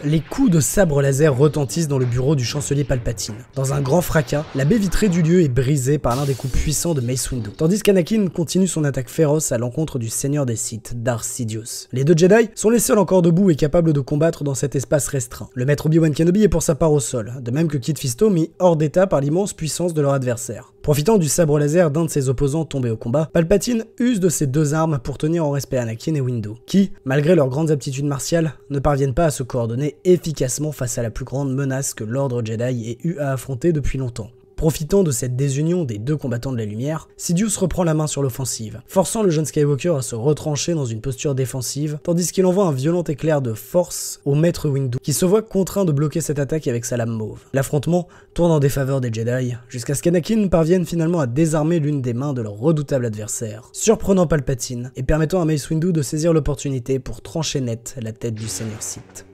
Les coups de sabre laser retentissent dans le bureau du chancelier Palpatine. Dans un grand fracas, la baie vitrée du lieu est brisée par l'un des coups puissants de Mace Windu, tandis qu'Anakin continue son attaque féroce à l'encontre du seigneur des Sith, Darth Sidious. Les deux Jedi sont les seuls encore debout et capables de combattre dans cet espace restreint. Le maître Obi-Wan Kenobi est pour sa part au sol, de même que Kit Fisto mis hors d'état par l'immense puissance de leur adversaire. Profitant du sabre laser d'un de ses opposants tombé au combat, Palpatine use de ses deux armes pour tenir en respect Anakin et Windu, qui, malgré leurs grandes aptitudes martiales, ne parviennent pas à se coordonner efficacement face à la plus grande menace que l'ordre Jedi ait eu à affronter depuis longtemps. Profitant de cette désunion des deux combattants de la lumière, Sidious reprend la main sur l'offensive, forçant le jeune Skywalker à se retrancher dans une posture défensive, tandis qu'il envoie un violent éclair de force au maître Windu, qui se voit contraint de bloquer cette attaque avec sa lame mauve. L'affrontement tourne en défaveur des Jedi, jusqu'à ce qu'Anakin parvienne finalement à désarmer l'une des mains de leur redoutable adversaire, surprenant Palpatine et permettant à Mace Windu de saisir l'opportunité pour trancher net la tête du Seigneur Sith.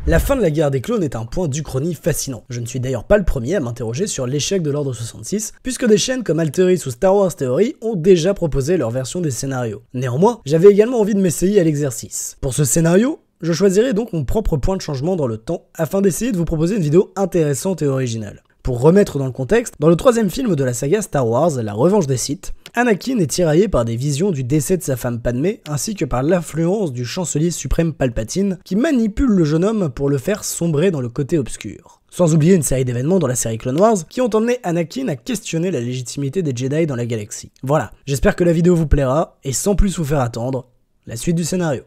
La fin de la guerre des clones est un point d'Uchronie fascinant. Je ne suis d'ailleurs pas le premier à m'interroger sur l'échec de l'Ordre 66, puisque des chaînes comme Alteris ou Star Wars Theory ont déjà proposé leur version des scénarios. Néanmoins, j'avais également envie de m'essayer à l'exercice. Pour ce scénario, je choisirai donc mon propre point de changement dans le temps, afin d'essayer de vous proposer une vidéo intéressante et originale. Pour remettre dans le contexte, dans le troisième film de la saga Star Wars, La Revanche des Sith, Anakin est tiraillé par des visions du décès de sa femme Padmé, ainsi que par l'influence du chancelier suprême Palpatine, qui manipule le jeune homme pour le faire sombrer dans le côté obscur. Sans oublier une série d'événements dans la série Clone Wars qui ont emmené Anakin à questionner la légitimité des Jedi dans la galaxie. Voilà, j'espère que la vidéo vous plaira, et sans plus vous faire attendre, la suite du scénario.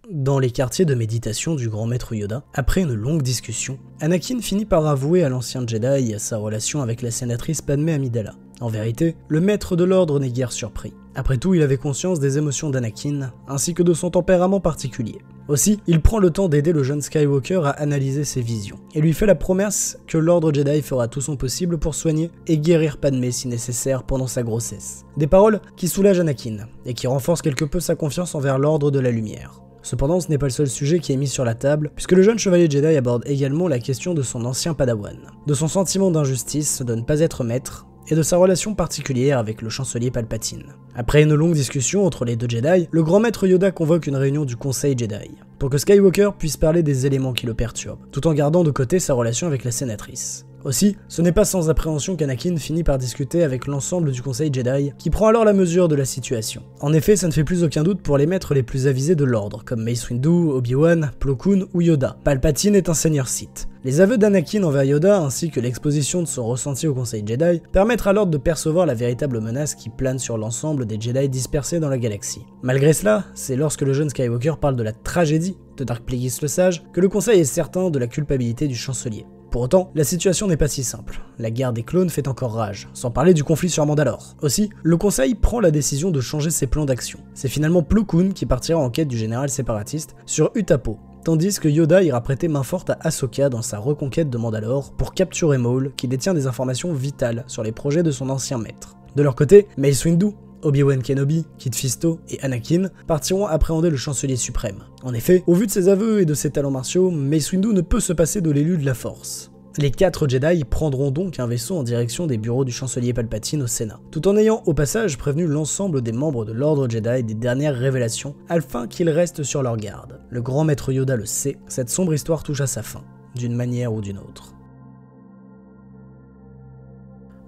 Dans les quartiers de méditation du grand maître Yoda, après une longue discussion, Anakin finit par avouer à l'ancien Jedi sa relation avec la sénatrice Padmé Amidala. En vérité, le maître de l'ordre n'est guère surpris. Après tout, il avait conscience des émotions d'Anakin, ainsi que de son tempérament particulier. Aussi, il prend le temps d'aider le jeune Skywalker à analyser ses visions, et lui fait la promesse que l'ordre Jedi fera tout son possible pour soigner et guérir Padmé si nécessaire pendant sa grossesse. Des paroles qui soulagent Anakin, et qui renforcent quelque peu sa confiance envers l'ordre de la lumière. Cependant, ce n'est pas le seul sujet qui est mis sur la table, puisque le jeune chevalier Jedi aborde également la question de son ancien padawan, de son sentiment d'injustice, de ne pas être maître, et de sa relation particulière avec le chancelier Palpatine. Après une longue discussion entre les deux Jedi, le grand maître Yoda convoque une réunion du Conseil Jedi, pour que Skywalker puisse parler des éléments qui le perturbent, tout en gardant de côté sa relation avec la sénatrice. Aussi, ce n'est pas sans appréhension qu'Anakin finit par discuter avec l'ensemble du Conseil Jedi, qui prend alors la mesure de la situation. En effet, ça ne fait plus aucun doute pour les maîtres les plus avisés de l'ordre, comme Mace Windu, Obi-Wan, Plo Koon ou Yoda. Palpatine est un seigneur Sith. Les aveux d'Anakin envers Yoda, ainsi que l'exposition de son ressenti au Conseil Jedi, permettent à l'ordre de percevoir la véritable menace qui plane sur l'ensemble des Jedi dispersés dans la galaxie. Malgré cela, c'est lorsque le jeune Skywalker parle de la tragédie de Dark Plagueis le Sage que le Conseil est certain de la culpabilité du chancelier. Pour autant, la situation n'est pas si simple. La guerre des clones fait encore rage, sans parler du conflit sur Mandalore. Aussi, le Conseil prend la décision de changer ses plans d'action. C'est finalement Plo Koon qui partira en quête du général séparatiste sur Utapo, tandis que Yoda ira prêter main forte à Ahsoka dans sa reconquête de Mandalore pour capturer Maul, qui détient des informations vitales sur les projets de son ancien maître. De leur côté, Mace Windu, Obi-Wan Kenobi, Kit Fisto et Anakin partiront appréhender le chancelier suprême. En effet, au vu de ses aveux et de ses talents martiaux, Mace Windu ne peut se passer de l'élu de la Force. Les 4 Jedi prendront donc un vaisseau en direction des bureaux du chancelier Palpatine au Sénat, tout en ayant au passage prévenu l'ensemble des membres de l'ordre Jedi des dernières révélations, afin qu'ils restent sur leur garde. Le grand maître Yoda le sait, cette sombre histoire touche à sa fin, d'une manière ou d'une autre.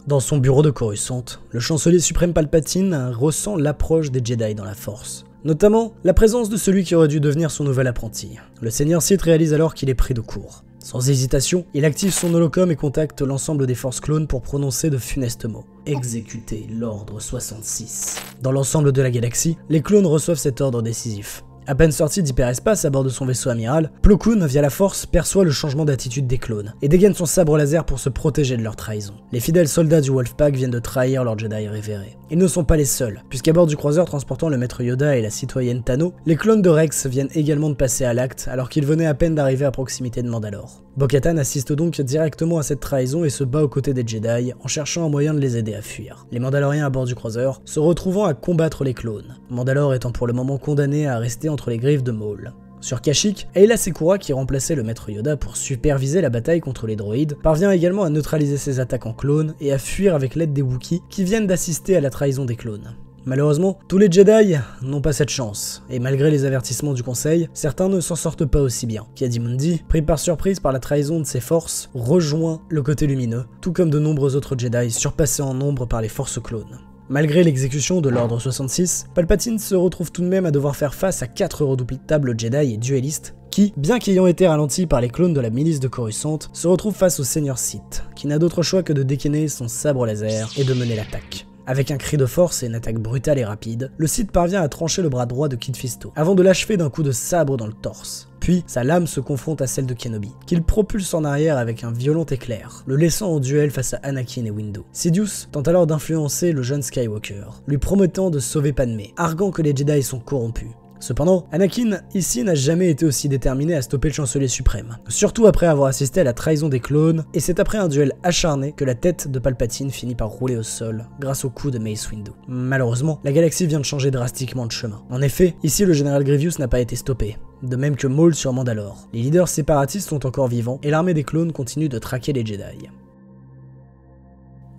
Dans son bureau de Coruscant, le chancelier suprême Palpatine ressent l'approche des Jedi dans la Force. Notamment, la présence de celui qui aurait dû devenir son nouvel apprenti. Le seigneur Sith réalise alors qu'il est pris de court. Sans hésitation, il active son holocom et contacte l'ensemble des forces clones pour prononcer de funestes mots. Exécuter l'ordre 66. Dans l'ensemble de la galaxie, les clones reçoivent cet ordre décisif. À peine sorti d'hyperespace à bord de son vaisseau amiral, Plo Koon, via la force, perçoit le changement d'attitude des clones et dégaine son sabre laser pour se protéger de leur trahison. Les fidèles soldats du Wolfpack viennent de trahir leur Jedi révéré. Ils ne sont pas les seuls, puisqu'à bord du croiseur transportant le maître Yoda et la citoyenne Tano, les clones de Rex viennent également de passer à l'acte alors qu'ils venaient à peine d'arriver à proximité de Mandalore. Bo-Katan assiste donc directement à cette trahison et se bat aux côtés des Jedi en cherchant un moyen de les aider à fuir. Les Mandaloriens à bord du croiseur se retrouvant à combattre les clones, Mandalore étant pour le moment condamné à rester entre les griffes de Maul. Sur Kashyyyk, Aayla Secura, qui remplaçait le maître Yoda pour superviser la bataille contre les droïdes, parvient également à neutraliser ses attaques en clones et à fuir avec l'aide des Wookiees qui viennent d'assister à la trahison des clones. Malheureusement, tous les Jedi n'ont pas cette chance, et malgré les avertissements du Conseil, certains ne s'en sortent pas aussi bien. Ki-Adi-Mundi, pris par surprise par la trahison de ses forces, rejoint le côté lumineux, tout comme de nombreux autres Jedi surpassés en nombre par les forces clones. Malgré l'exécution de l'Ordre 66, Palpatine se retrouve tout de même à devoir faire face à 4 redoutables Jedi et duellistes qui, bien qu'ayant été ralentis par les clones de la milice de Coruscant, se retrouvent face au Seigneur Sith, qui n'a d'autre choix que de dégainer son sabre laser et de mener l'attaque. Avec un cri de force et une attaque brutale et rapide, le Sith parvient à trancher le bras droit de Kit Fisto, avant de l'achever d'un coup de sabre dans le torse. Puis, sa lame se confronte à celle de Kenobi, qu'il propulse en arrière avec un violent éclair, le laissant en duel face à Anakin et Windu. Sidious tente alors d'influencer le jeune Skywalker, lui promettant de sauver Padmé, arguant que les Jedi sont corrompus. Cependant, Anakin, ici, n'a jamais été aussi déterminé à stopper le chancelier suprême, surtout après avoir assisté à la trahison des clones, et c'est après un duel acharné que la tête de Palpatine finit par rouler au sol, grâce au coup de Mace Windu. Malheureusement, la galaxie vient de changer drastiquement de chemin. En effet, ici le général Grievous n'a pas été stoppé, de même que Maul sur Mandalore. Les leaders séparatistes sont encore vivants, et l'armée des clones continue de traquer les Jedi.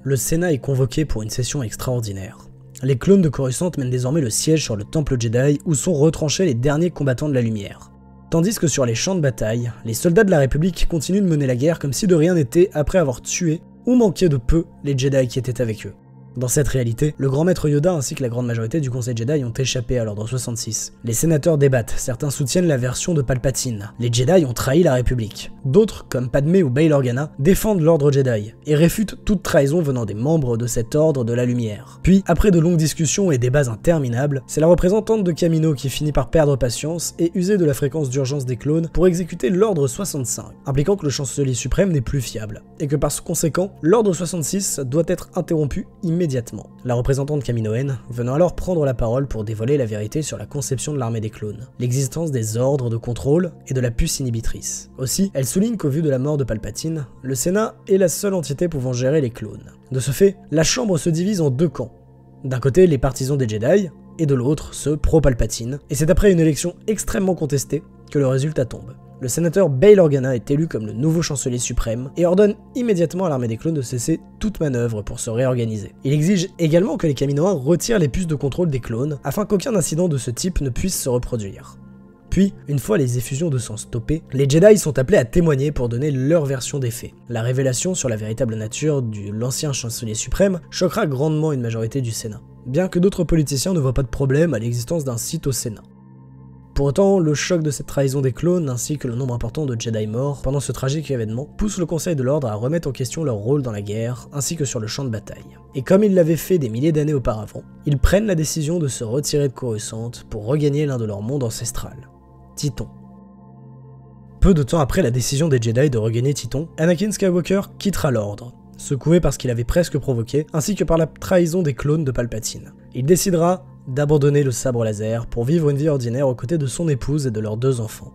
Le Sénat est convoqué pour une session extraordinaire. Les clones de Coruscant mènent désormais le siège sur le temple Jedi où sont retranchés les derniers combattants de la lumière. Tandis que sur les champs de bataille, les soldats de la République continuent de mener la guerre comme si de rien n'était après avoir tué ou manqué de peu les Jedi qui étaient avec eux. Dans cette réalité, le grand maître Yoda ainsi que la grande majorité du Conseil Jedi ont échappé à l'Ordre 66. Les sénateurs débattent, certains soutiennent la version de Palpatine. Les Jedi ont trahi la République. D'autres, comme Padmé ou Bail Organa, défendent l'Ordre Jedi et réfutent toute trahison venant des membres de cet Ordre de la Lumière. Puis, après de longues discussions et débats interminables, c'est la représentante de Kamino qui finit par perdre patience et user de la fréquence d'urgence des clones pour exécuter l'Ordre 65, impliquant que le chancelier suprême n'est plus fiable, et que par conséquent, l'Ordre 66 doit être interrompu immédiatement. La représentante Kaminoen venant alors prendre la parole pour dévoiler la vérité sur la conception de l'armée des clones, l'existence des ordres de contrôle et de la puce inhibitrice. Aussi, elle souligne qu'au vu de la mort de Palpatine, le Sénat est la seule entité pouvant gérer les clones. De ce fait, la Chambre se divise en deux camps. D'un côté, les partisans des Jedi, et de l'autre, ceux pro-Palpatine, et c'est après une élection extrêmement contestée que le résultat tombe. Le sénateur Bail Organa est élu comme le nouveau chancelier suprême et ordonne immédiatement à l'armée des clones de cesser toute manœuvre pour se réorganiser. Il exige également que les Kaminoans retirent les puces de contrôle des clones afin qu'aucun incident de ce type ne puisse se reproduire. Puis, une fois les effusions de sang stoppées, les Jedi sont appelés à témoigner pour donner leur version des faits. La révélation sur la véritable nature de l'ancien chancelier suprême choquera grandement une majorité du Sénat, bien que d'autres politiciens ne voient pas de problème à l'existence d'un Sith au Sénat. Pour autant, le choc de cette trahison des clones ainsi que le nombre important de Jedi morts pendant ce tragique événement pousse le Conseil de l'Ordre à remettre en question leur rôle dans la guerre ainsi que sur le champ de bataille. Et comme ils l'avaient fait des milliers d'années auparavant, ils prennent la décision de se retirer de Coruscant pour regagner l'un de leurs mondes ancestrales, Tython. Peu de temps après la décision des Jedi de regagner Tython, Anakin Skywalker quittera l'Ordre, secoué par ce qu'il avait presque provoqué ainsi que par la trahison des clones de Palpatine. Il décidera d'abandonner le sabre laser pour vivre une vie ordinaire aux côtés de son épouse et de leurs 2 enfants.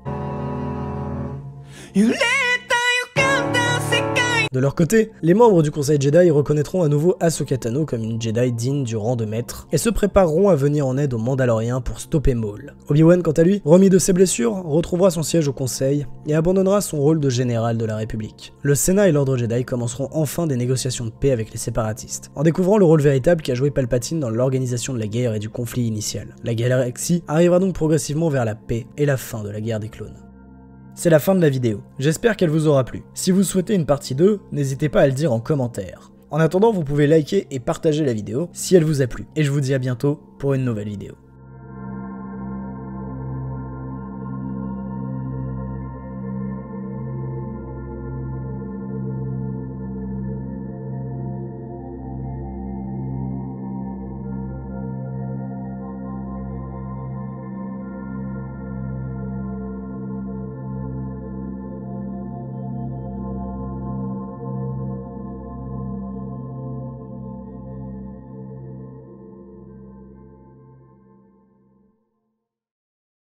De leur côté, les membres du Conseil Jedi reconnaîtront à nouveau Ahsoka Tano comme une Jedi digne du rang de maître et se prépareront à venir en aide aux Mandaloriens pour stopper Maul. Obi-Wan, quant à lui, remis de ses blessures, retrouvera son siège au Conseil et abandonnera son rôle de général de la République. Le Sénat et l'Ordre Jedi commenceront enfin des négociations de paix avec les séparatistes, en découvrant le rôle véritable qu'a joué Palpatine dans l'organisation de la guerre et du conflit initial. La galaxie arrivera donc progressivement vers la paix et la fin de la guerre des clones. C'est la fin de la vidéo, j'espère qu'elle vous aura plu. Si vous souhaitez une partie 2, n'hésitez pas à le dire en commentaire. En attendant, vous pouvez liker et partager la vidéo si elle vous a plu. Et je vous dis à bientôt pour une nouvelle vidéo.